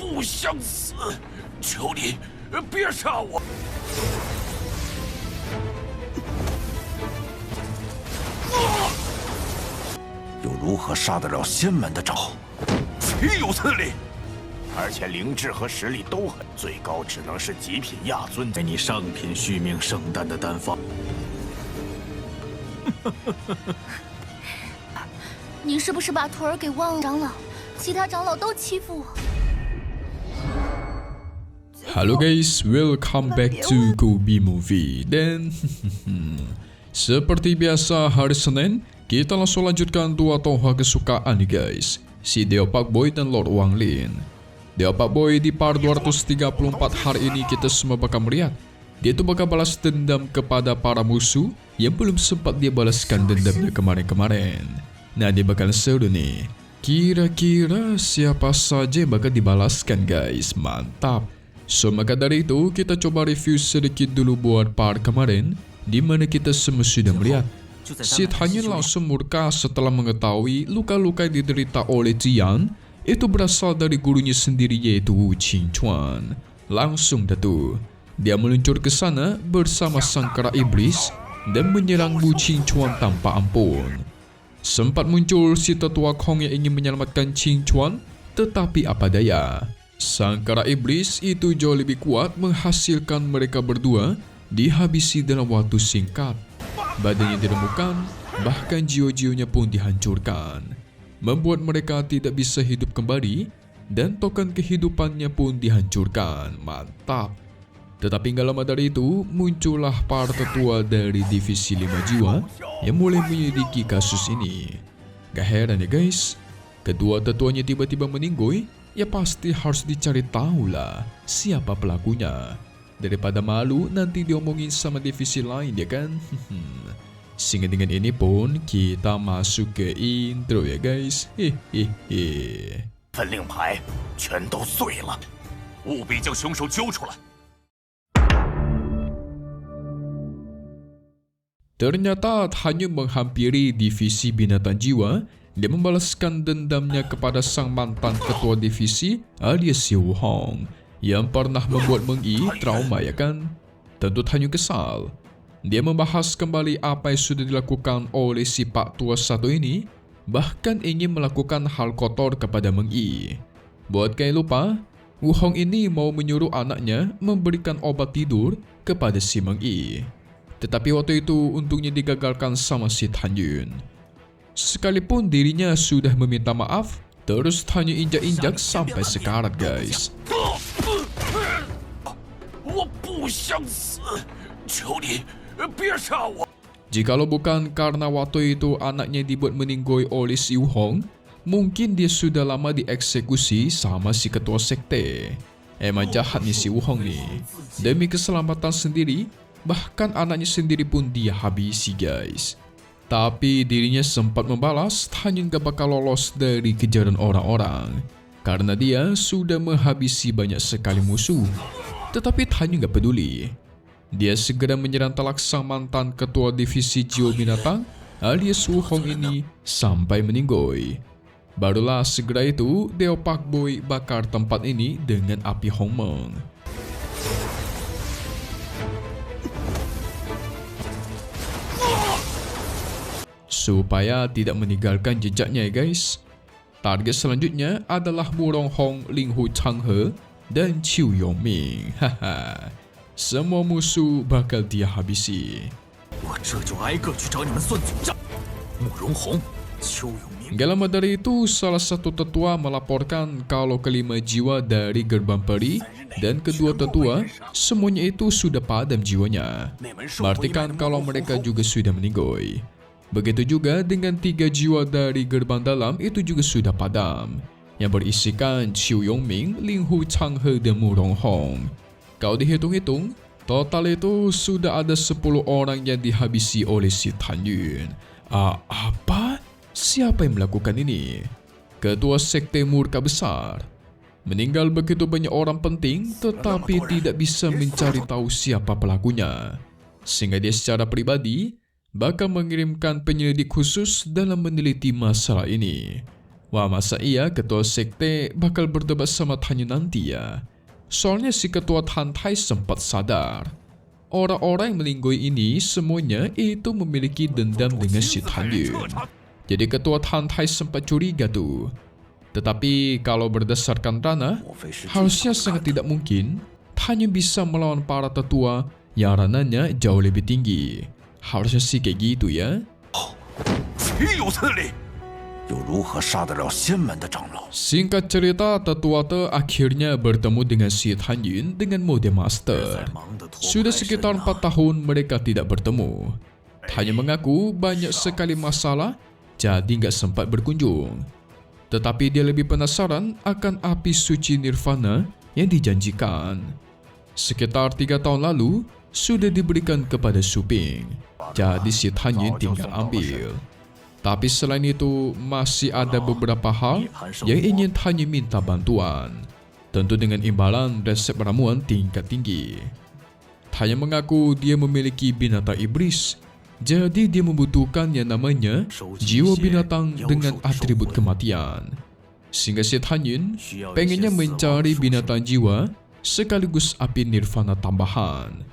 不想死，求你别杀我！又如何杀得了仙门的招？岂有此理！而且灵智和实力都很，最高只能是极品亚尊。给你上品续命圣丹的丹方。您是不是把徒儿给忘了？长老，其他长老都欺负我。Halo guys, welcome back to Kobe Movie. Dan seperti biasa hari Senin, kita langsung lanjutkan dua tonghua kesukaan nih guys, si Deo Pak Boy dan Lord Wang Lin. Deo Pak Boy di part 234 hari ini kita semua bakal melihat dia tuh bakal balas dendam kepada para musuh yang belum sempat dia balaskan dendamnya kemarin-kemarin. Nah, dia bakal seru nih. Kira-kira siapa saja yang bakal dibalaskan guys? Mantap. So maka dari itu kita coba review sedikit dulu buat part kemarin, dimana kita semua sudah melihat si Tanyan langsung murka setelah mengetahui luka-luka yang diderita oleh Jian itu berasal dari gurunya sendiri, yaitu Wu Qingchuan. Langsung datu dia meluncur ke sana bersama sang kera iblis dan menyerang Wu Qingchuan tanpa ampun. Sempat muncul si tetua Kong yang ingin menyelamatkan Qingchuan, tetapi apa daya, sang kera iblis itu jauh lebih kuat, menghasilkan mereka berdua dihabisi dalam waktu singkat. Badannya diremukkan, bahkan jiwa-jiwanya pun dihancurkan, membuat mereka tidak bisa hidup kembali dan token kehidupannya pun dihancurkan. Mantap. Tetapi gak lama dari itu muncullah para tetua dari divisi 5 jiwa yang mulai menyelidiki kasus ini. Gak heran ya guys, kedua tetuanya tiba-tiba meninggoy, ya pasti harus dicari tahu lah siapa pelakunya. Daripada malu nanti diomongin sama divisi lain ya kan. Sehingga dengan ini pun kita masuk ke intro ya guys. 分令牌全都碎了，务必将凶手揪出来。 Ternyata hanya menghampiri divisi binatang jiwa dan membalaskan dendamnya kepada sang mantan ketua divisi alias Xiu Hong yang pernah membuat Meng Yi trauma ya kan. Tentu Tanyu kesal. Dia membahas kembali apa yang sudah dilakukan oleh si Pak Tua satu ini, bahkan ingin melakukan hal kotor kepada Meng Yi. Buat kayak lupa, Wu Hong ini mau menyuruh anaknya memberikan obat tidur kepada si Meng Yi. Tetapi waktu itu untungnya digagalkan sama si Tanyun. Sekalipun dirinya sudah meminta maaf, terus Tanyun injak-injak sampai sekarat guys. Jikalau bukan karena waktu itu anaknya dibuat meninggoy oleh si Wu Hong, mungkin dia sudah lama dieksekusi sama si ketua sekte. Emang jahat nih si Wu Hong nih. Demi keselamatan sendiri, bahkan anaknya sendiri pun dia habisi guys. Tapi dirinya sempat membalas, Tanyan gak bakal lolos dari kejaran orang-orang karena dia sudah menghabisi banyak sekali musuh. Tetapi Tanyan gak peduli. Dia segera menyerang telak sang mantan ketua divisi jiwa binatang alias Wu Hong ini sampai meninggoy. Barulah segera itu Deo Pak Boy bakar tempat ini dengan api Hongmeng. Supaya tidak meninggalkan jejaknya ya guys. Target selanjutnya adalah Murong Hong, Ling Hu Changhe, dan Qiu Yongming. Haha, semua musuh bakal dia habisi. Gak lama dari itu salah satu tetua melaporkan kalau kelima jiwa dari gerbang peri dan kedua tetua semuanya itu sudah padam jiwanya. Berartikan kalau mereka juga sudah meninggoy. Begitu juga dengan 3 jiwa dari gerbang dalam itu juga sudah padam, yang berisikan Qiu Yongming, Ling Hu Changhe, dan Murong Hong. Kalau dihitung-hitung, total itu sudah ada 10 orang yang dihabisi oleh si Tanyun. Apa? Siapa yang melakukan ini? Ketua sekte murka besar. Meninggal begitu banyak orang penting, tetapi tidak bisa mencari tahu siapa pelakunya. Sehingga dia secara pribadi bakal mengirimkan penyelidik khusus dalam meneliti masalah ini. Wah, masa iya ketua sekte bakal berdebat sama Tan Yun nanti ya? Soalnya si ketua Tan Tai sempat sadar. Orang-orang yang melinggui ini semuanya itu memiliki dendam dengan si Tan Yun. Jadi ketua Tan Tai sempat curiga tuh. Tetapi kalau berdasarkan ranah, harusnya sangat tidak mungkin Tan Yun bisa melawan para tetua yang ranahnya jauh lebih tinggi. Harusnya sih kayak gitu ya. 岂有此理！又如何杀得了仙门的长老？ Singkat cerita, tetua Te akhirnya bertemu dengan si Tan Yun dengan mode master. Sudah sekitar 4 tahun mereka tidak bertemu. Tan Yun mengaku banyak sekali masalah, jadi nggak sempat berkunjung. Tetapi dia lebih penasaran akan api suci Nirvana yang dijanjikan. Sekitar 3 tahun lalu, sudah diberikan kepada Su Ping. Jadi si Tan Yun tinggal ambil. Tapi selain itu, masih ada beberapa hal yang ingin Tan Yun minta bantuan. Tentu dengan imbalan resep ramuan tingkat tinggi. Tan Yun mengaku dia memiliki binatang iblis. Jadi dia membutuhkan yang namanya jiwa binatang dengan atribut kematian. Sehingga si Tan Yun pengennya mencari binatang jiwa sekaligus api nirvana tambahan.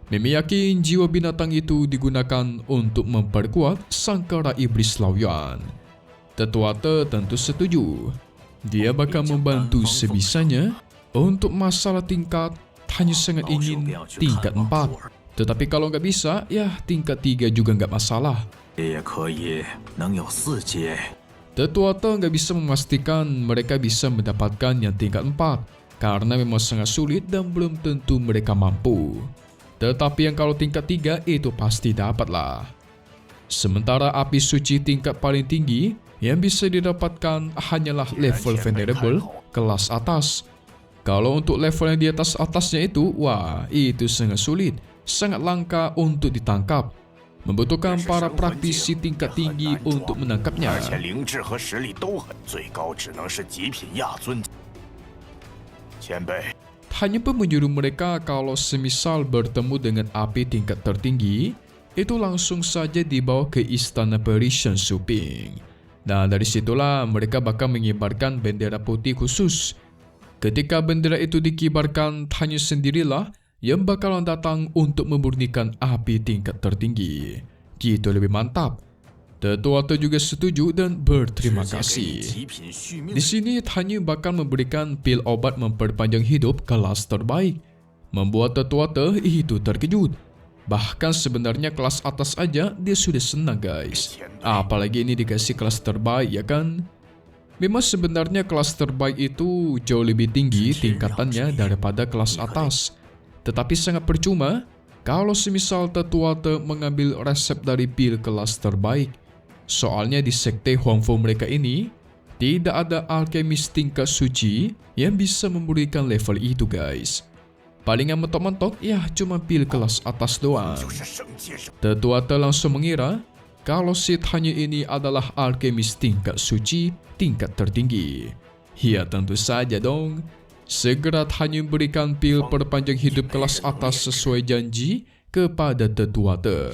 Mimi yakin jiwa binatang itu digunakan untuk memperkuat sangkara iblis Laoyan. Tetua Te tentu setuju. Dia bakal membantu sebisanya untuk masalah tingkat. Tan Yun sangat ingin tingkat 4. Tetapi kalau nggak bisa, ya tingkat 3 juga nggak masalah. Tetua Te nggak bisa memastikan mereka bisa mendapatkan yang tingkat 4 karena memang sangat sulit dan belum tentu mereka mampu. Tetapi yang kalau tingkat 3 itu pasti dapatlah. Sementara api suci tingkat paling tinggi yang bisa didapatkan hanyalah level venerable kelas atas. Kalau untuk level yang di atasnya itu, wah itu sangat sulit, sangat langka untuk ditangkap. Membutuhkan para praktisi tingkat tinggi untuk menangkapnya. Hanya pun menyuruh mereka kalau semisal bertemu dengan api tingkat tertinggi, itu langsung saja dibawa ke istana Parisian Su Ping. Dan dari situlah mereka bakal mengibarkan bendera putih khusus. Ketika bendera itu dikibarkan, Tan Yun sendirilah yang bakalan datang untuk memurnikan api tingkat tertinggi. Gitu lebih mantap. Tetua Te juga setuju dan berterima kasih. Di sini Tan Yun bakal memberikan pil obat memperpanjang hidup kelas terbaik. Membuat Tetua Te itu terkejut. Bahkan sebenarnya kelas atas aja dia sudah senang guys. Apalagi ini dikasih kelas terbaik ya kan. Memang sebenarnya kelas terbaik itu jauh lebih tinggi tingkatannya daripada kelas atas. Tetapi sangat percuma kalau semisal Tetua Te mengambil resep dari pil kelas terbaik. Soalnya di sekte Huangfu mereka ini tidak ada alkemis tingkat suci yang bisa memberikan level itu guys. Palingan mentok-mentok ya cuma pil kelas atas doang. Tetua Te langsung mengira kalau si Tan Yun ini adalah alkemis tingkat suci tingkat tertinggi. Ya tentu saja dong. Segera Tan Yun berikan pil perpanjang hidup kelas atas sesuai janji kepada Tetua Te.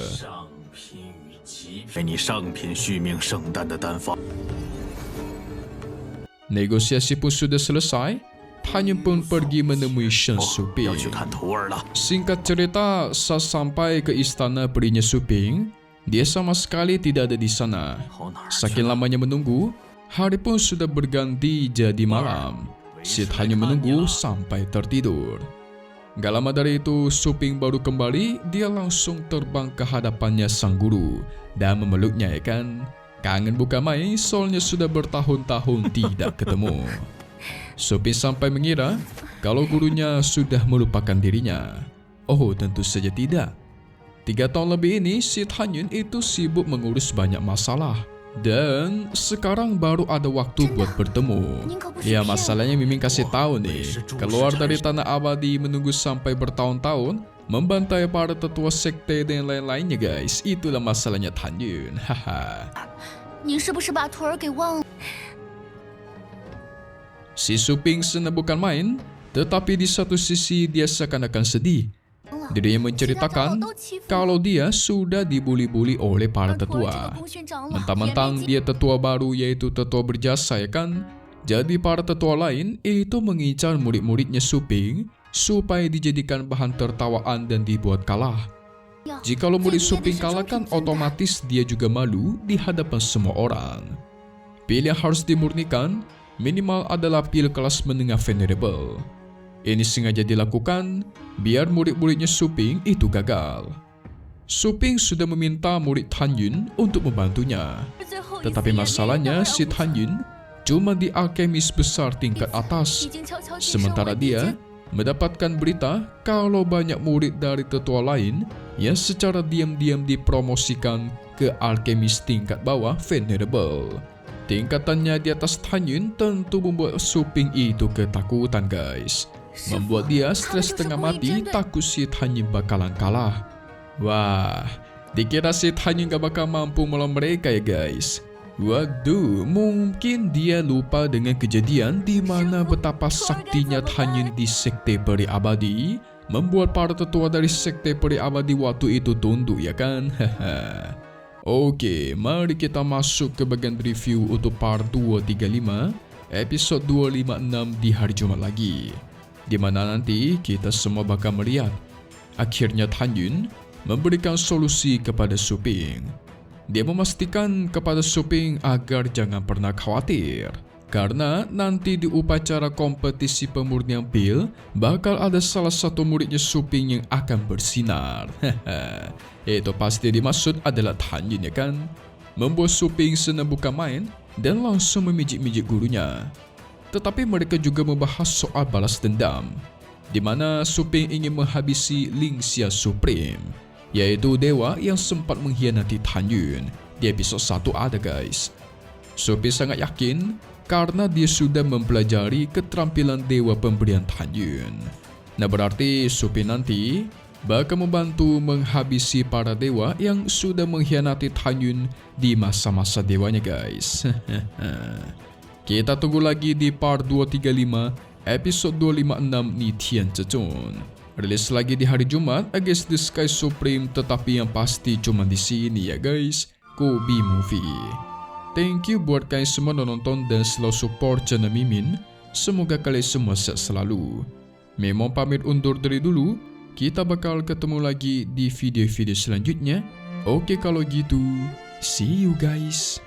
Negosiasi pun sudah selesai. Tan Yun pun pergi menemui Shen Su Ping. Singkat cerita, saat sampai ke istana perinya Su Ping, dia sama sekali tidak ada di sana. Saking lamanya menunggu, hari pun sudah berganti jadi malam. Si Tan Yun menunggu sampai tertidur. Gak lama dari itu, Su Ping baru kembali. Dia langsung terbang ke hadapannya sang guru dan memeluknya ya kan. Kangen bukan main, soalnya sudah bertahun-tahun tidak ketemu. Su Ping sampai mengira kalau gurunya sudah melupakan dirinya. Oh tentu saja tidak. 3 tahun lebih ini si Tan Yun itu sibuk mengurus banyak masalah. Dan sekarang baru ada waktu buat bertemu. Ya masalahnya Mimin kasih tahu nih, keluar dari tanah abadi menunggu sampai bertahun-tahun, membantai para tetua sekte dan lain-lainnya guys. Itulah masalahnya Tan Yun. Haha. Si Su Ping senang bukan main, tetapi di satu sisi dia seakan-akan sedih. Dirinya menceritakan kalau dia sudah dibuli-buli oleh para tetua. Mentang-mentang dia tetua baru yaitu tetua berjasa ya kan. Jadi para tetua lain itu mengincar murid-muridnya Suping supaya dijadikan bahan tertawaan dan dibuat kalah. Jikalau murid Suping kalah kan otomatis dia juga malu di hadapan semua orang. Pil yang harus dimurnikan minimal adalah pil kelas menengah venerable. Ini sengaja dilakukan biar murid-muridnya Suping itu gagal. Suping sudah meminta murid Tan Yun untuk membantunya. Tetapi masalahnya si Tan Yun cuma di alkemis besar tingkat atas. Sementara dia mendapatkan berita kalau banyak murid dari tetua lain yang secara diam-diam dipromosikan ke alkemis tingkat bawah venerable. Tingkatannya di atas Tan Yun tentu membuat Suping itu ketakutan guys. Membuat dia stres setengah mati takut si Tan Yun bakalan kalah. Wah, dikira si Tan Yun gak bakal mampu melawan mereka ya guys. Waduh, mungkin dia lupa dengan kejadian di mana betapa saktinya Tan Yun di sekte peri abadi membuat para tetua dari sekte peri abadi waktu itu tunduk ya kan. Oke, mari kita masuk ke bagian review untuk part 235 episode 256 di hari Jumat lagi, di mana nanti kita semua bakal melihat akhirnya Tan Yun memberikan solusi kepada Suping. Dia memastikan kepada Suping agar jangan pernah khawatir, karena nanti di upacara kompetisi pemurnian pil bakal ada salah satu muridnya Suping yang akan bersinar. Itu pasti dimaksud adalah Tan Yun ya kan. Membuat Suping senang bukan main dan langsung memijik-mijik gurunya. Tetapi mereka juga membahas soal balas dendam, di mana Suping ingin menghabisi Lingxia Supreme, yaitu dewa yang sempat mengkhianati Tan Yun. Di episode 1 ada guys. Suping sangat yakin karena dia sudah mempelajari keterampilan dewa pemberian Tan Yun. Nah berarti Suping nanti bakal membantu menghabisi para dewa yang sudah mengkhianati Tan Yun di masa-masa dewanya guys. Kita tunggu lagi di part 235 episode 256 Ni Tian Zhezhun. Rilis lagi di hari Jumat Against the Sky Supreme, tetapi yang pasti cuma di sini ya guys, Kobe Movie. Thank you buat kalian semua nonton dan selalu support channel Mimin. Semoga kalian semua sehat selalu. Memang pamit undur dari dulu. Kita bakal ketemu lagi di video-video selanjutnya. Oke kalau gitu, see you guys.